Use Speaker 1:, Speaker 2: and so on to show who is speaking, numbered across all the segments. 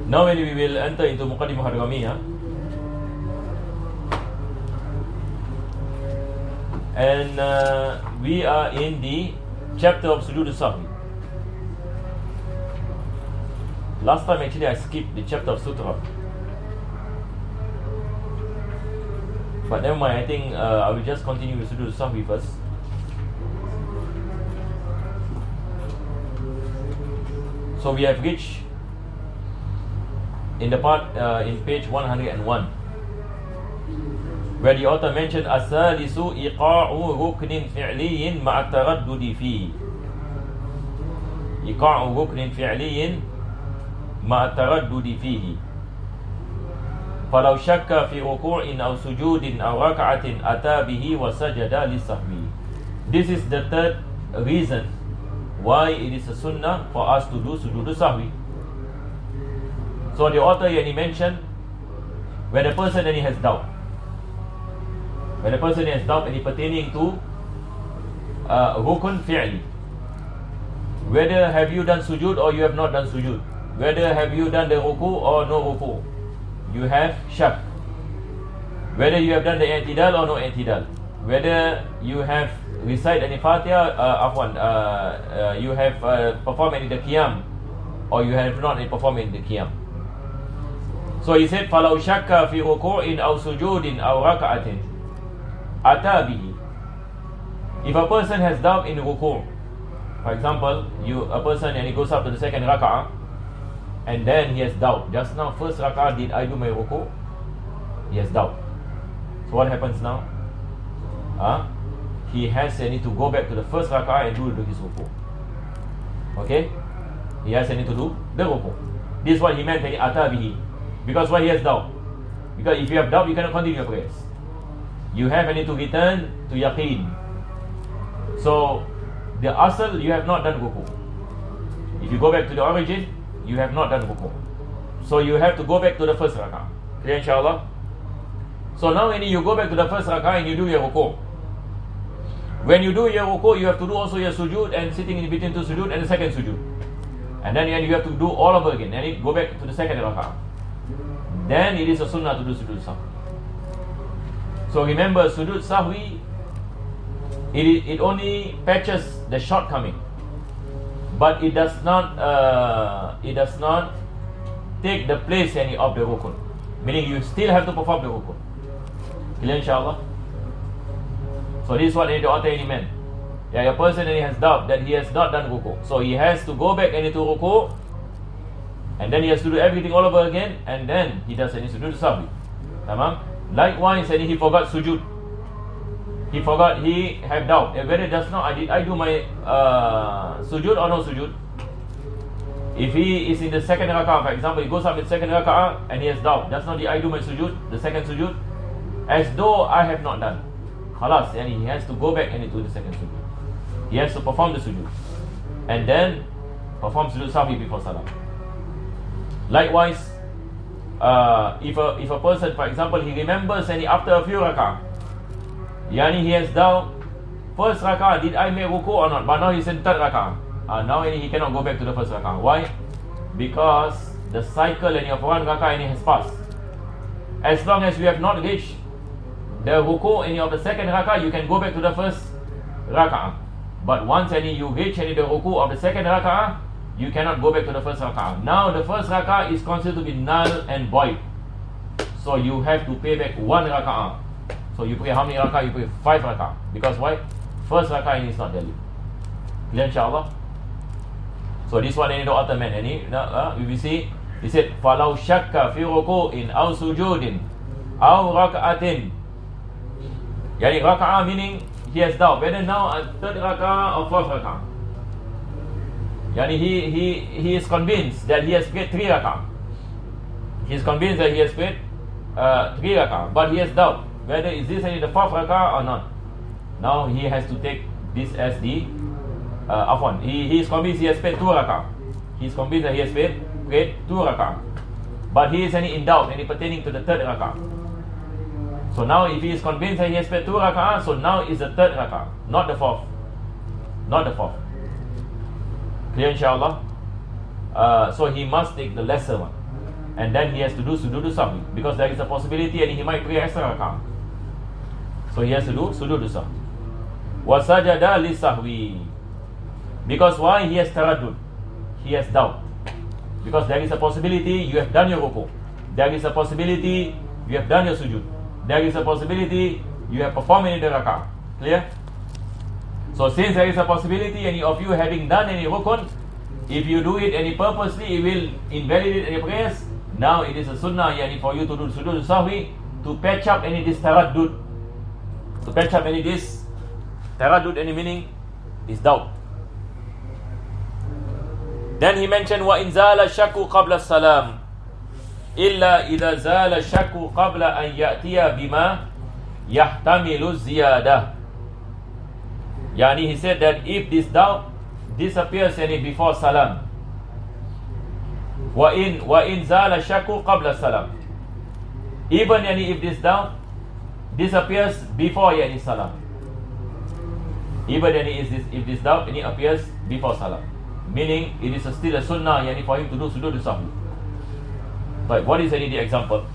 Speaker 1: Now when we will enter into Muqaddimah Hadramiyyah, and we are in the chapter of Sujud Sahwi. Last time actually I skipped the chapter of Sutra, but never mind, I think I will just continue with Sujud Sahwi first. So we have reached in the part in page 101, where the author mentioned as-salisu iqa'u ruknin fi'liyin ma'a taraddudi fihi. Iqa'u ruknin fi'liyin ma'a taraddudi fihi. Falau shakka fi ruku'in aw sujudin aw raka'atin ata bihi wa sajada lisahwi. This is the third reason why it is a sunnah for us to do sujood sahwi. So the author he mentioned, when a person has doubt, when a person has doubt any pertaining to rukun fi'li, whether have you done sujud or you have not done sujud, whether have you done the ruku or no ruku, you have shak, whether you have done the i'tidal or no i'tidal, whether you have recite any Fatiha, you have performed any the qiyam or you have not performed any the qiyam. So he said, فَلَوْ شَكَّ فِي رُكُوعٍ أَوْ سُجُودٍ أَوْ رَكَعَةٍ أَتَى بِهِ. If a person has doubt in ruku', for example, a person and he goes up to the second raka'ah, and then he has doubt. Just now, first raka'ah, did I do my ruku'? He has doubt. So what happens now? He has need to go back to the first raka'ah and do his ruku'. Okay? He has need to do the ruku'. This is what he meant, أَتَى بِهِ. Because why he has doubt? Because if you have doubt, you cannot continue your prayers. You have need to return to yaqeen. So the asal, you have not done ruku'. If you go back to the origin, you have not done ruku'. So you have to go back to the first rak'ah. Clear, inshallah? So now when you go back to the first rak'ah and you do your ruku', when you do your ruku', you have to do also your sujud and sitting in between two sujud and the second sujud. And then you have to do all over again. And you go back to the second rak'ah. Then it is a sunnah to do sujud sahwi. So remember, sujud sahwi, it only patches the shortcoming, but it does not take the place any of the rukun. Meaning you still have to perform the rukun. Clear, inshallah? So this is what the author meant. A person has doubt that he has not done ruku, so he has to go back and do ruku, and then he has to do everything all over again, and then he does any sujud sahwi. Tamam? Likewise, he forgot sujud. He forgot, he had doubt. Whether just now did I do my sujud or no sujud? If he is in the second rak'ah, for example, he goes up in the second rak'ah and he has doubt. Just now did I do my sujud, the second sujud? As though I have not done. Khalas, and he has to go back and do the second sujud. He has to perform the sujud. And then perform sujud sahwi before salam. Likewise, if a person, for example, he remembers and after a few rak'ah, he has doubt, first rak'ah, did I make ruku or not? But now he's in third rak'ah. Now he cannot go back to the first rak'ah. Why? Because the cycle of one rak'ah has passed. As long as you have not reached the ruku of the second rak'ah, you can go back to the first rak'ah. But once you reach the ruku of the second rak'ah, you cannot go back to the first rak'ah. Now the first rak'ah is considered to be null and void. So you have to pay back one rak'ah. So you pay how many rak'ah? You pay 5 rak'ah. Because why? First rak'ah is not valid. Clear, inshallah? So this one the author meant. We will see. He said, فَلَوْ شَكَّ فِي رُكُوءٍ أَوْ سُجُودٍ أَوْ رَكَعَةٍ. Rak'ah meaning he has doubt whether now a third rak'ah or fourth rak'ah. He is convinced that he has prayed 3 rak'ah. He is convinced that he has prayed 3 rak'ah, but he has doubt whether is this the fourth rak'ah or not. Now he has to take this as the he is convinced he has prayed 2 rak'ah. He is convinced that he has prayed 2 rak'ah, but he is in doubt pertaining to the third rak'ah. So now if he is convinced that he has prayed 2 rak'ah, so now is the third rak'ah, not the fourth. Not the fourth. Clear, inshallah? So he must take the lesser one. and then he has to do sujood sahwi, because there is a possibility and he might pray extra rak'ah. So he has to do sujood sahwi. Wa sajada li sahwi, because why? He has taraddud, he has doubt, because there is a possibility you have done your ruku, there is a possibility you have done your sujood, there is a possibility you have performed any rak'ah. Clear? So since there is a possibility any of you having done any rukun, if you do it any purposely, it will invalidate any prayers. Now it is a sunnah yani for you to do sujood sahwi, to patch up any this taraddud, to patch up any this taraddud, any meaning is doubt. Then he mentioned wa in zala shakku qabla salam illa idha zala shakku qabla an ya'tiya bima yahtamilu ziyadah. Yani he said that if this doubt disappears yani before salam, wa in zala shakku qabla salam, even yani if this doubt disappears before yani salam, even yani if this doubt yani appears before salam, meaning it is still a sunnah yani for him to do sujood sahwi. But what is any the example?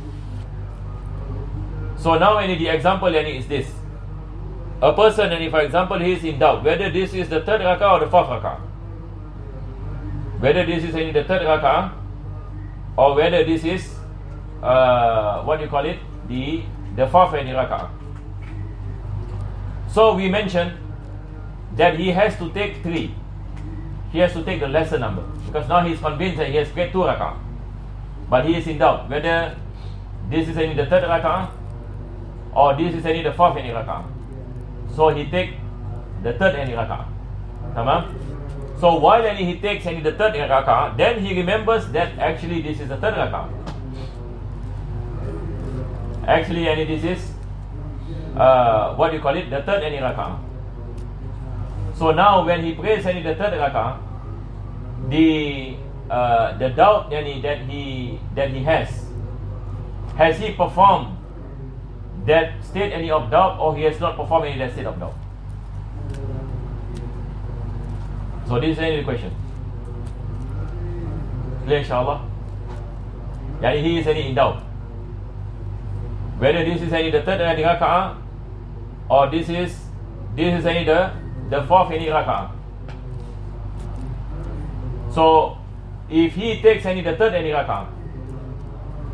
Speaker 1: So now any the example yani is this: a person, and for example he is in doubt whether this is the third rak'ah or the fourth rak'ah, whether this is any the third rak'ah or whether this is what do you call it, the fourth any rak'ah. So we mentioned that he has to take 3, he has to take the lesser number, because now he is convinced that he has prayed 2 rak'ah, but he is in doubt whether this is any the third rak'ah or this is any the fourth any rak'ah. So he take the third any rak'ah. Tamam? So while he takes any the third any rak'ah, then he remembers that actually this is the third rak'ah. Actually any this is what do you call it, the third any rak'ah. So now when he prays any the third rak'ah, the doubt yani that he has he performed that state any of doubt, or he has not performed any that state of doubt? So this is any question. Clear inshallah? Yani he is any in doubt whether this is any the third any rak'ah or this is any the fourth any rak'ah. So if he takes any the third any rak'ah,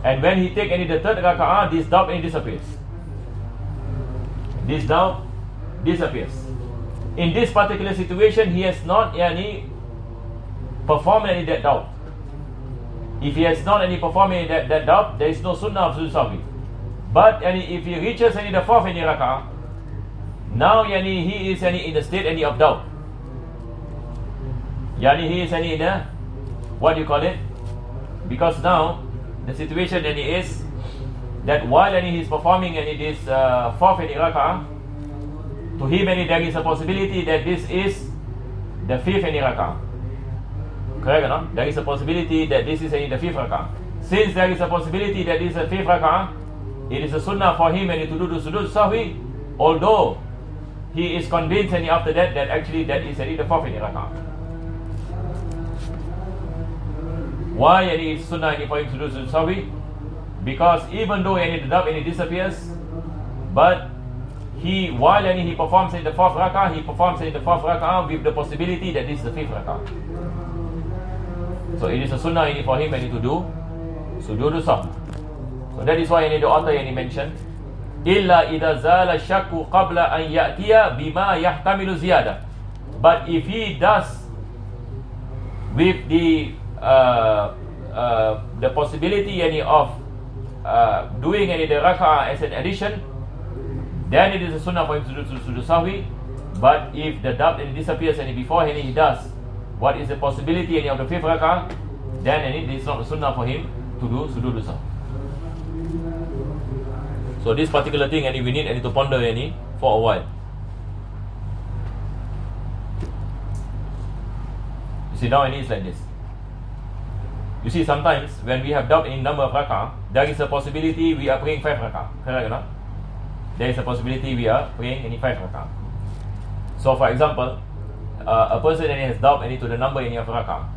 Speaker 1: and when he take any the third rak'ah, this doubt any disappears. This doubt disappears. In this particular situation, he has not any performed any that doubt. If he has not any performed any that doubt, there is no sunnah of sujood sahwi. But if he reaches any the fourth any rak'ah, now he is any in the state any of doubt. He is any in a, what do you call it? Because now the situation is that while he is performing this fourth any rak'ah, to him there is a possibility that this is the fifth any rak'ah. Correct or not? There is a possibility that this is the fifth rak'ah. Since there is a possibility that this is the fifth rak'ah, it is a sunnah for him to do the sujood sahwi, although he is convinced after that actually that is the fourth any rak'ah. Why it is sunnah for him to do sujood sahwi? Because even though the doubt disappears, but while he performs in the fourth rak'ah, he performs in the fourth rak'ah with the possibility that this is the fifth rak'ah. So it is a sunnah for him to do sujood sahwi. So that is why the author mentioned illa idha zala shakku qabla an ya'tiya bima yahtamilu ziyada. But if he does with the possibility of doing the rak'ah as an addition, then it is a sunnah for him to do sujood sahwi. But if the doubt disappears and beforehand he does what is the possibility of the fifth rak'ah, then it is not a sunnah for him to do sujood sahwi. So this particular thing we need to ponder for a while. You see now it is like this. You see, sometimes when we have doubt in number of rak'ah, there is a possibility we are praying 5 rak'ah. Correct or not? There is a possibility we are praying 5 rak'ah. So for example, a person has doubt to the number of rak'ah.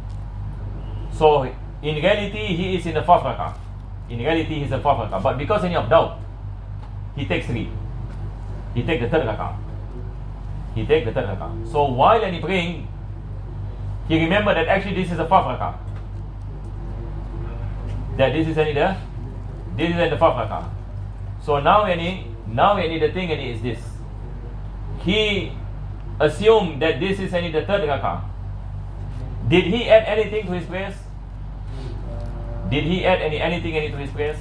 Speaker 1: So in reality he is in the fourth rak'ah. In reality he is in the fourth rak'ah. But because any of doubt, he takes 3. He takes the third rak'ah. He takes the third rak'ah. So while any praying, he remembered that actually this is the fourth rak'ah. That this is any the fourth rak'ah. So now the thing is this. He assumed that this is any the third rak'ah. Did he add anything to his prayers? Did he add anything to his prayers?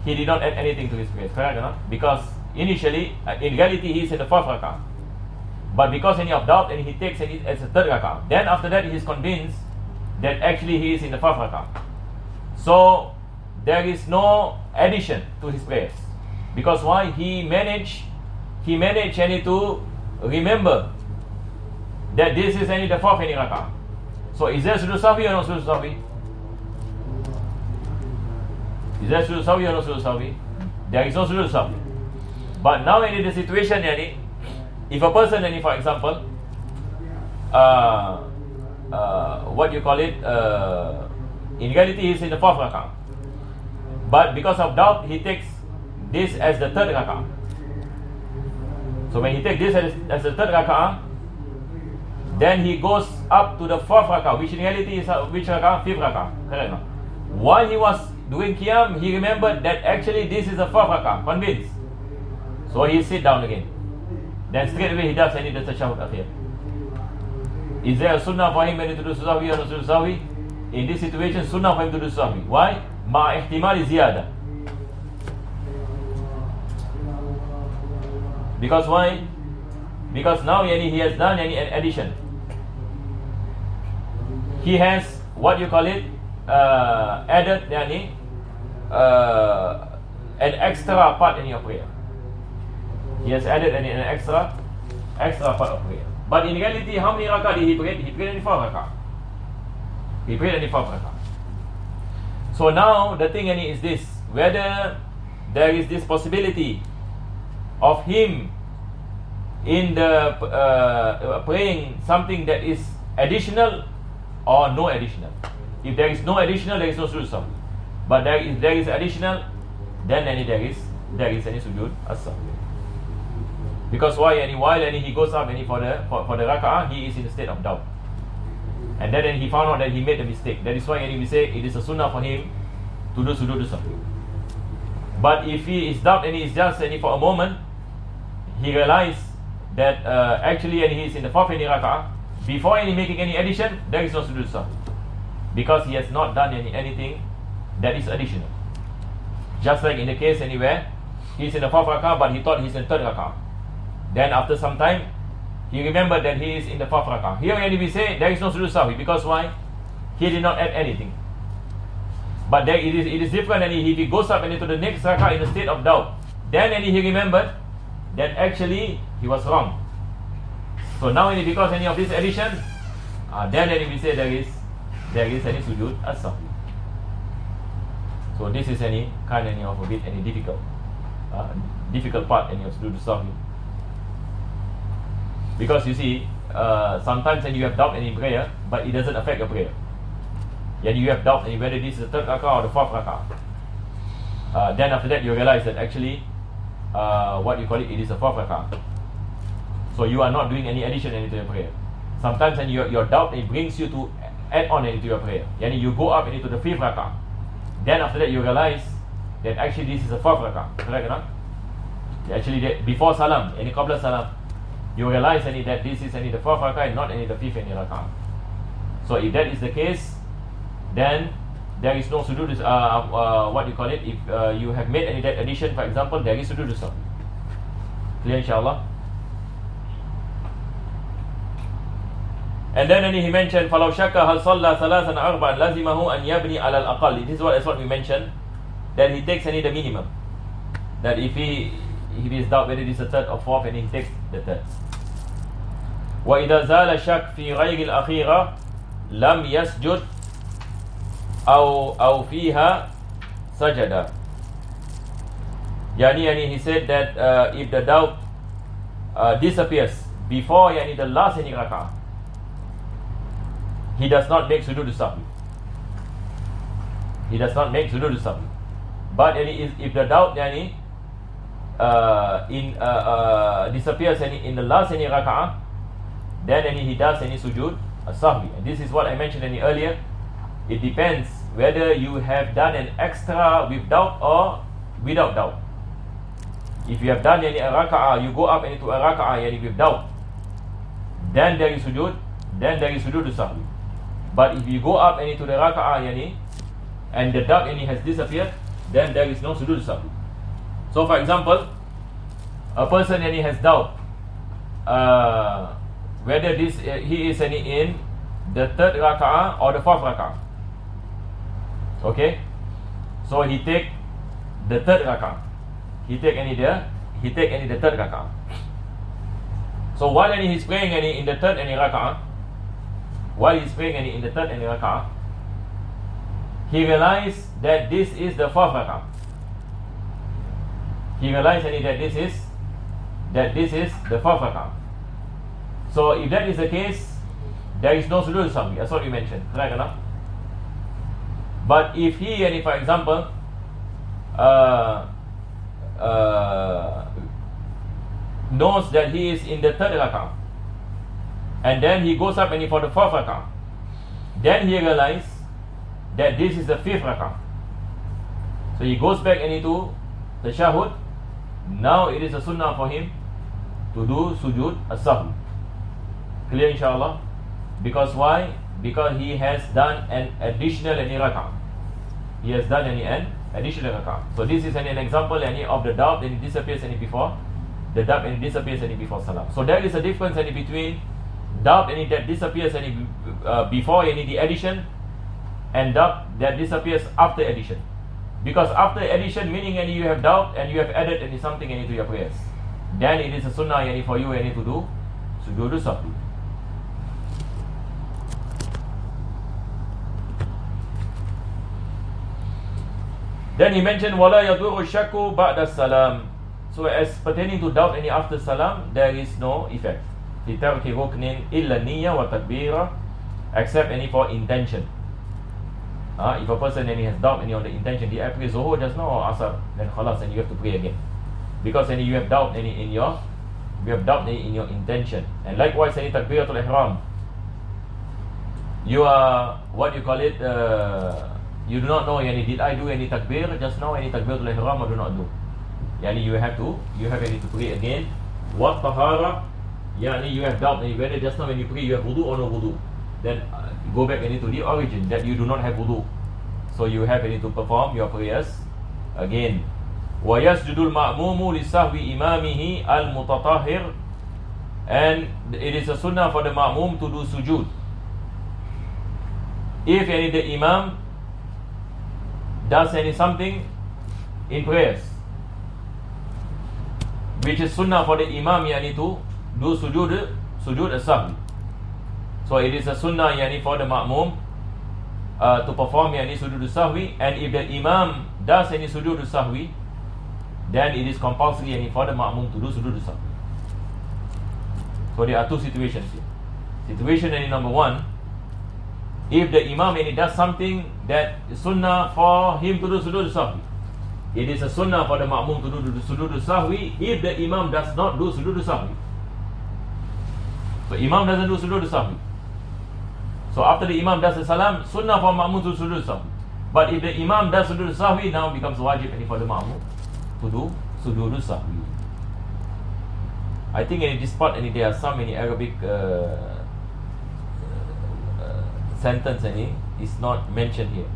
Speaker 1: He did not add anything to his prayers, correct or not? Because initially, in reality, he is in the fourth rak'ah. But because any of doubt, and he takes it as a third rak'ah. Then after that, he is convinced that actually he is in the fourth rak'ah. So there is no addition to his prayers. Because why? He managed to remember that this is the fourth rak'ah. So is there sujood sahwi or no sujood sahwi? Is there sujood sahwi or no sujood sahwi? There is no sujood sahwi. But now in the situation, if a person, for example, what you call it, in reality he is in the fourth rak'ah. But because of doubt, he takes this as the third rak'ah. So when he takes this as the third rak'ah, then he goes up to the fourth rak'ah, which in reality is which rak'ah? Fifth rak'ah. Correct no? While he was doing qiyam, he remembered that actually this is the fourth rak'ah, convinced. So he sit down again. Then straight away he does the tashahhud akhir. Is there a sunnah for him when he to do sahwi or no sujood sahwi? In this situation, sunnah for him to do sahwi. Why? Ma ihtimali ziyada. Because why? Because now he has done an addition. He has what you call it added an extra part in your prayer. He has added an extra part of prayer. But in reality, how many rak'ah did he pray? He prayed only 4 rak'ah. He prayed only 4 rak'ah. So now the thing is this: whether there is this possibility of him in the praying something that is additional or no additional. If there is no additional, there is no sujood sahwi. But if there is additional, then there is any sujood as-sahwi. Because why? While he goes up for the rak'ah, he is in a state of doubt. And then he found out that he made a mistake. That is why we say it is a sunnah for him to do sujood as-sahwi. But if he is doubt and he is just for a moment, he realized that actually he is in the fourth rak'ah, before making any addition, there is no sujood sahwi, because he has not done anything that is additional. Just like in the case where he is in the fourth rak'ah, but he thought he is in the third rak'ah. Then after some time, he remembered that he is in the fourth rak'ah. Here we say there is no sujood sahwi, because why? He did not add anything. But there it is different, and if he goes up into the next rak'ah in a state of doubt, then he remembered that actually he was wrong. So now because of this addition, then we say there is any sujood as-sahwi. So this is kind of a bit difficult part of sujood as-sahwi. Because you see, sometimes you have doubt in prayer, but it doesn't affect your prayer. And you have doubt whether this is the third rak'ah or the fourth rak'ah. Then after that you realize that actually what you call it is a fourth rak'ah. So you are not doing any addition into your prayer. Sometimes your doubt brings you to add on into your prayer. Yani you go up into the fifth rak'ah. Then after that you realize that actually this is a fourth rak'ah. Correct or not? Actually before salam, qabla salam, you realize that this is the fourth rak'ah and not the fifth rak'ah. So if that is the case, then there is no sujood what you call it, if you have made that addition, for example, there is sujood sahwi. Clear inshallah? And then he mentioned فَلَوْ شَكَّ هَلْ صَلَّى ثَلَاثًا أَرْبَعًا لَزِمَهُ أَنْ يَبْنِي عَلَى الْأَقَلِّ. This is what we mentioned, that he takes the minimum. That if he is doubt whether it is a third or fourth, and he takes the third. وَإِذَا زَالَ الشَّكْ فِي غَيْرِ الْأَخِيرَةِ لَمْ يَسْجُدْ أو فيها سجد. Yani he said that if the doubt disappears before the last rak'ah, he does not make sujood sahwi. He does not make sujood sahwi. But if the doubt disappears in the last raka'ah, then he does sujood sahwi. And this is what I mentioned earlier. It depends whether you have done an extra with doubt or without doubt. If you have done a raka'ah, you go up into a raka'ah with doubt, then there is sujood sahwi. But if you go up into the raka'ah and the doubt has disappeared, then there is no sujood sahwi. So for example, a person has doubt whether he is in the third raka'ah or the fourth raka'ah. Okay, so he take the third raka'ah. He take the third raka'ah. So while he is praying in the third raka'ah, he realized that this is the fourth raka'ah. He realized that this is the fourth raka'ah. So if that is the case, there is no sujood sahwi. That's what we mentioned, correct enough? But if he for example knows that he is in the third raka'ah, and then he goes up for the fourth raka'ah, then he realizes that this is the fifth raka'ah. So he goes back into the tashahhud. Now it is a sunnah for him to do sujood as-sahwi. Clear, inshallah? Because why? Because he has done an additional raka'ah. He has done an additional raka'ah. So this is an example of the doubt, and it disappears before the doubt, and it disappears before salam. So there is a difference between doubt that disappears before the addition, and doubt that disappears after addition. Because after addition, meaning you have doubt and you have added something to your prayers, then it is a sunnah for you to do sujood sahwi. Then he mentioned wala yadurru shakku ba'da salam. So as pertaining to doubt after salam, there is no effect. Fi tarki ruknin illa niyya wa takbira, except for intention. If a person has doubt on the intention, I pray Zuhur just now or Asar, then khalas, and you have to pray again, because you have doubt in your intention. And likewise takbiratul ihram, you are what you call it, you do not know did I do any takbir just now, takbiratul ihram, or do not do. You have to pray again. What tahara, you have doubt whether just now when you pray you have wudu or no wudu, then go back to the origin that you do not have wudu, so you have to perform your prayers again. وَيَسْجُدُ الْمَأْمُومُ لِسَهْوِ إِمَامِهِ الْمُتَطَهِّرِ, and it is a sunnah for the ma'mum to do sujood if the imam does something in prayers, which is sunnah for the imam to do sujood as-sahwi. So it is a sunnah for the ma'mum to perform sujood as-sahwi, and if the imam does sujood as-sahwi, then it is compulsory for the ma'mum to do sujood as-sahwi. So there are two situations here. Situation number one, if the imam does something that is sunnah for him to do sujood as-sahwi, it is a sunnah for the ma'mum to do sujood as-sahwi if the imam does not do sujood as-sahwi. So imam doesn't do sujood as-sahwi, so after the imam does the salam, sunnah for ma'mum to do sujood as-sahwi. But if the imam does sujood as-sahwi, now becomes wajib for the ma'mum to do sujood as-sahwi. I think in this part there are some Arabic sentence is not mentioned here.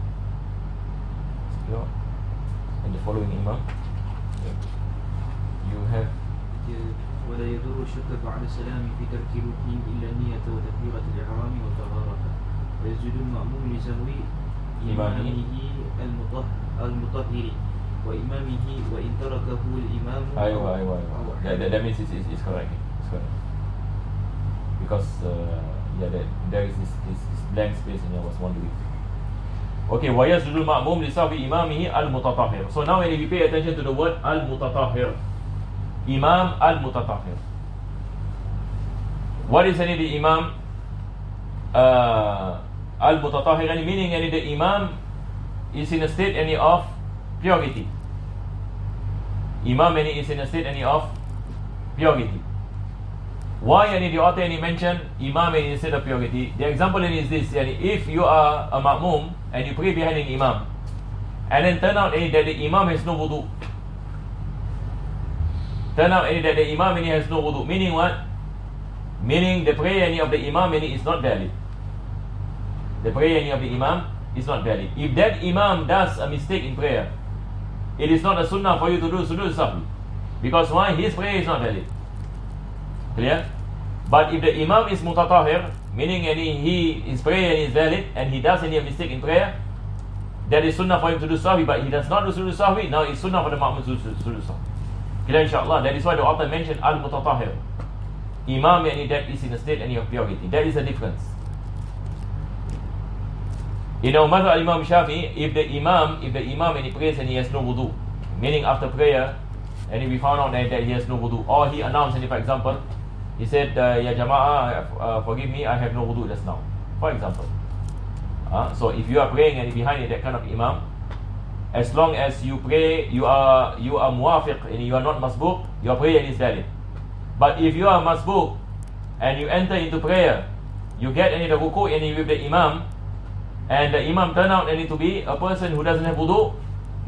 Speaker 1: In the following imam, you have
Speaker 2: ولا يضر الشك بعد السلام في ترك ركن إلا النية وتكبيرة الإحرام وطهارته، ويسجد المأموم لسهو إمامه المطهر وإمامه وإن تركه الإمام.
Speaker 1: أيوة. That means it's correct. It's correct. Because there is this blank space, and I was wondering. Okay, وَيَسْجُدُ الْمَأْمُومُ لِسَهْوِ إِمَامِهِ الْمُتَطَهِّرِ. So now when we pay attention to the word al-mutatahhir, Imam al-mutatahhir. What is the Imam al-mutatahhir? Meaning the Imam is in a state of purity. Imam is in a state of purity. Why the author mentioned Imam in a state of purity? The example is this: if you are a ma'mum and you pray behind an imam, and then turn out that the imam has no wudu. Turn out that the imam has no wudu. Meaning what? Meaning the prayer of the imam is not valid. The prayer of the imam is not valid. If that imam does a mistake in prayer, it is not a sunnah for you to do sujood sahwi. Because why? His prayer is not valid. Clear? But if the imam is mutatahhir, meaning his prayer is valid and he does any mistake in prayer, that is sunnah for him to do sahwi, but he does not do sujood sahwi, now it's sunnah for the ma'mum to do sujood sahwi. Clear, inshallah. That is why the author mentioned al-mutatahhir. Imam that is in a state of purity. That is the difference. Madhab al-Imam Shafi'i, if the imam prays and he has no wudu, meaning after prayer, and if we found out that he has no wudu, or he announced, for example, he said, Ya Jama'ah, forgive me, I have no wudu just now. For example. So if you are praying and behind it, that kind of imam, as long as you pray, you are muwafiq and you are not masbuq, your prayer is valid. But if you are masbuq and you enter into prayer, you get the ruku with the imam, and the imam turn out to be a person who doesn't have wudu,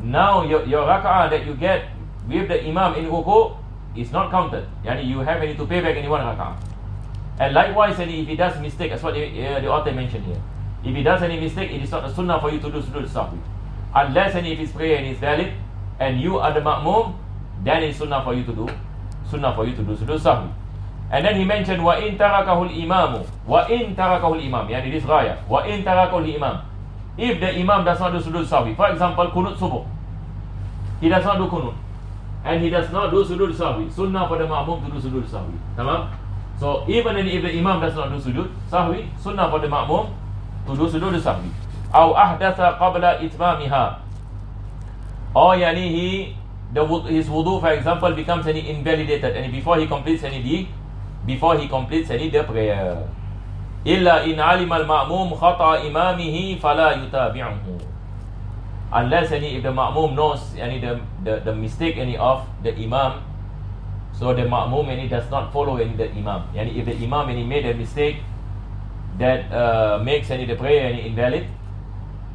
Speaker 1: now your raka'ah that you get with the imam in ruku is not counted. You have to pay back one raka'ah. And likewise, if he does mistake, as what the author mentioned here, if he does any mistake, it is not a sunnah for you to do sujood sahwi. Unless if his prayer is valid and you are the ma'mum, then it's sunnah for you to do sujood sahwi. And then he mentioned wa in tarakahu al-imam, it is ghaya. Wa in tarakahu al-imam, if the imam does not do sujood sahwi, for example kunut subuh, he does not do kunut and he does not do sujood sahwi, sunnah for the ma'mum to do sujood sahwi. Tamam? So even if the imam does not do sujood sahwi, sunnah for the ma'mum to do sujood sahwi. Aw ahdatha qabla itmamiha, or his wudu, for example, becomes invalidated and before he completes the prayer. Illa in alima al-ma'mum khata imamihi fala yutabi'uhu, unless if the ma'mum knows the mistake of the imam, so the ma'mum does not follow the imam. If the imam made a mistake that makes the prayer invalid,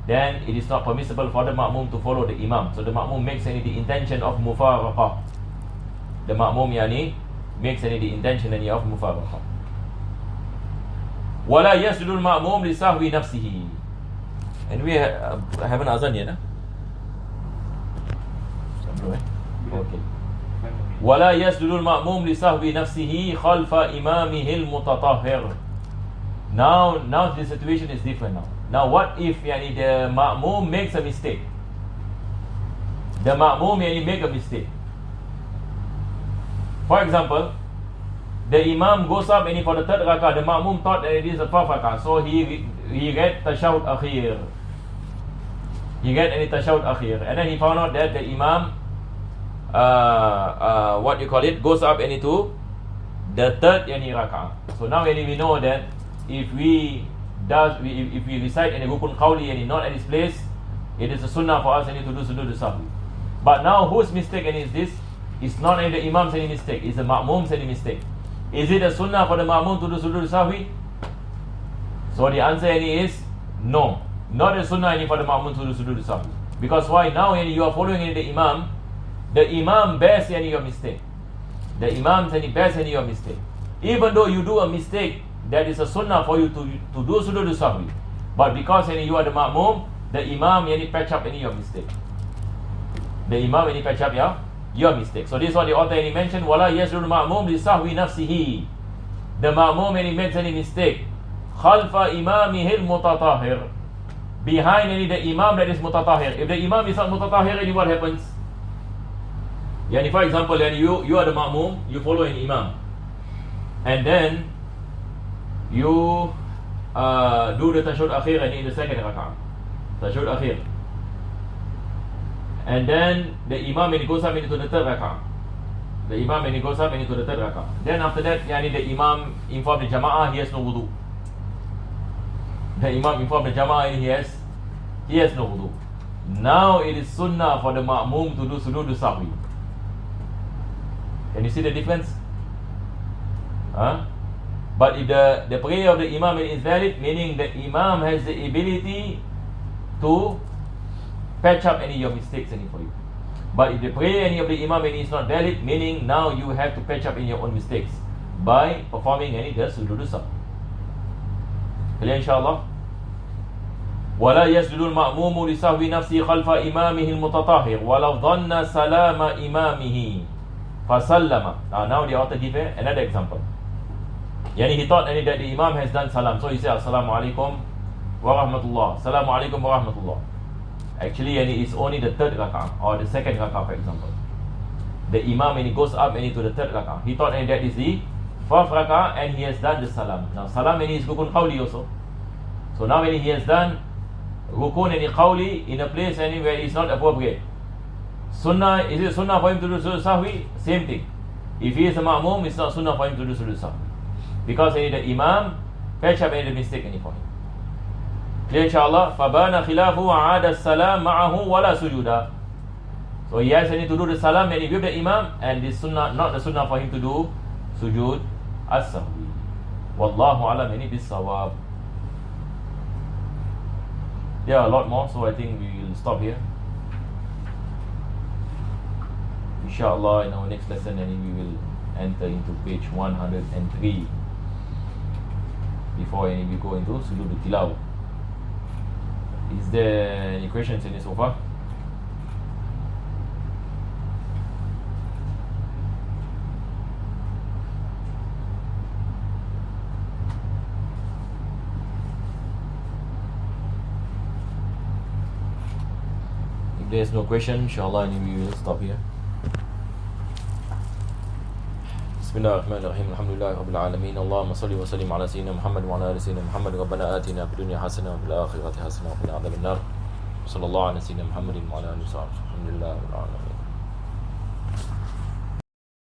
Speaker 1: then it is not permissible for the ma'mum to follow the imam. So the ma'mum makes the intention of mufaraqah. The ma'mum makes the intention of mufaraqah. Wala yasjudu al-ma'mum li sahwi nafsihi. And we have an azan here, okay. Wala yasjudu al-ma'mum li sahwi nafsihi khalfa imamihi al-mutatahhir. Now the situation is different now. Now what if the ma'mum makes a mistake? The ma'mum make a mistake. For example, the imam goes up for the third rakah. The ma'mum thought that it is the fourth rakah, so he read tashahud akhir. And then he found out that the imam goes up into the third rakah. So now we know that if we recite any rukun qawli and not at his place, it is a sunnah for us to do sujood sahwi. But now whose mistake is this? It's not the imam's mistake, it's the ma'mum's mistake. Is it a sunnah for the ma'mum to do sujood sahwi? So the answer is no, not a sunnah for the ma'mum to do sujood sahwi. Because why? Now you are following the imam bears your mistake. The imam bears your mistake. Even though you do a mistake, that is a sunnah for you to do sujood sahwi. But because you are the ma'mum, the imam patch up your mistake. The imam patch up your mistake. So this is what the author mentioned. Wala yasjudu al-ma'mum li sahwi nafsihi. The ma'mum makes any mistake khalfa imamihi al-mutatahhir, behind the imam that is mutatahhir. If the imam is not mutatahhir, what happens? For example, you are the ma'mum, you follow an imam, and then you do the tashahud akhir in the second rak'ah. Tashahud akhir. And then the imam goes up into the third rak'ah. Then after that, the imam informed the jama'ah he has no wudu. The imam informed the jama'ah he has no wudu. Now it is sunnah for the ma'mum to do sujood sahwi. Can you see the difference? But if the prayer of the imam is invalid, meaning the imam has the ability to patch up any of your mistakes for you. But if the prayer any of the imam is not valid, meaning now you have to patch up in your own mistakes by performing the sujood sahwi. Clear insyaAllah? ولا يسجد المأموم لسهو نفسه خلف إمامه المتطهر ولو ظن سلام إمامه فسلم. Now the author give another example. Yani he thought that the imam has done salam, so he said Assalamu alaikum wa rahmatullah, Assalamu alaikum wa rahmatullah. Actually it's only the third rak'ah or the second rak'ah, for example. The imam when he goes up to the third rak'ah, he thought that is the fourth rak'ah and he has done the salam. Now salam is rukun qawli also. So now when he has done rukun qawli in a place where it's not appropriate, sunnah, is it sunnah for him to do sujood sahwi? Same thing. If he is a ma'mum, it's not sunnah for him to do sujood sahwi, because the imam patch up any mistake for him. Clear insyaAllah? فَبَانَ خِلَافُهُ عَادَ السَّلَامِ مَعَهُ وَلَا سُجُودًا. So he has to do the salam and he with the imam, and this sunnah, not the sunnah for him to do sujood as-sahwi. Wallahu alam bis-sawab. There are a lot more, so I think we will stop here. Inshallah, in our next lesson, we will enter into page 103 before we go into sujood tilawah. Is there any questions in this so far? If there is no question, inshallah, we will stop here. Bismillahirrahmanirrahim. Alhamdulillahi rabbil alamin. Allahumma salli wa sallim ala sayyidina Muhammad wa ala ali sayyidina Muhammad. Rabbana atina fid dunya hasanah wa fil akhirati hasanah wa qina adhaban nar. Sallallahu ala sayyidina Muhammadin wa ala alihi wa sahbihi. Alhamdulillahi rabbil alamin.